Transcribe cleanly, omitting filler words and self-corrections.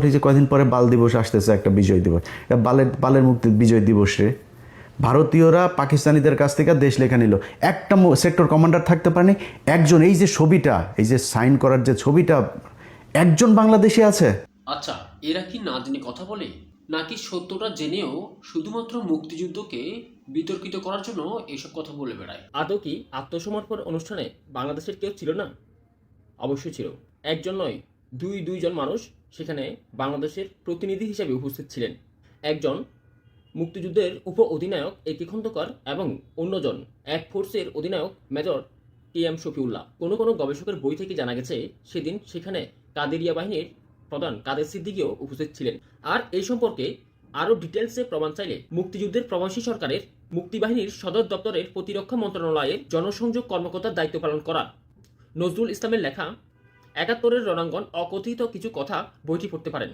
এই যে কয়দিন পরে বাল দিবস আসতেছে, একটা বিজয় দিবস, এটা বালের মুক্তি বিজয় দিবস রে। ভারতীয়রা পাকিস্তানিদের কাছ থেকে দেশ লেখা নিল, একটা সেক্টর কমান্ডার থাকতে পারেনি একজন। এই যে ছবিটা, এই যে সাইন করার যে ছবিটা, একজন বাংলাদেশি আছে। আচ্ছা, এরা কি না জেনে কথা বলে, নাকি সত্যটা জেনেও শুধুমাত্র মুক্তিযুদ্ধকে বিতর্কিত করার জন্য এসব কথা বলে বেড়ায়? আদৌ কি আত্মসমর্পণ অনুষ্ঠানে বাংলাদেশের কেউ ছিল না? অবশ্যই ছিল। একজন নয়, দুইজন মানুষ সেখানে বাংলাদেশের প্রতিনিধি হিসেবে উপস্থিত ছিলেন। একজন মুক্তিযুদ্ধের উপ অধিনায়ক একে খন্দকার এবং অন্যজন এক ফোর্সের অধিনায়ক মেজর টি এম শফিউল্লাহ। কোনো গবেষকের বই থেকে জানা গেছে সেদিন সেখানে কাদেরিয়া বাহিনীর প্রধান কাদের সিদ্দিকীও উপস্থিত ছিলেন। আর এই সম্পর্কে আরও ডিটেলসে প্রমাণ চাইলে মুক্তিযুদ্ধের প্রবাসী সরকারের মুক্তিবাহিনীর সদর দপ্তরের প্রতিরক্ষা মন্ত্রণালয়ের জনসংযোগ কর্মকর্তার দায়িত্ব পালন করা নজরুল ইসলামের লেখা ৭১-এর রণাঙ্গন অকথিত কিছু কথা বইটি পড়তে পারেন।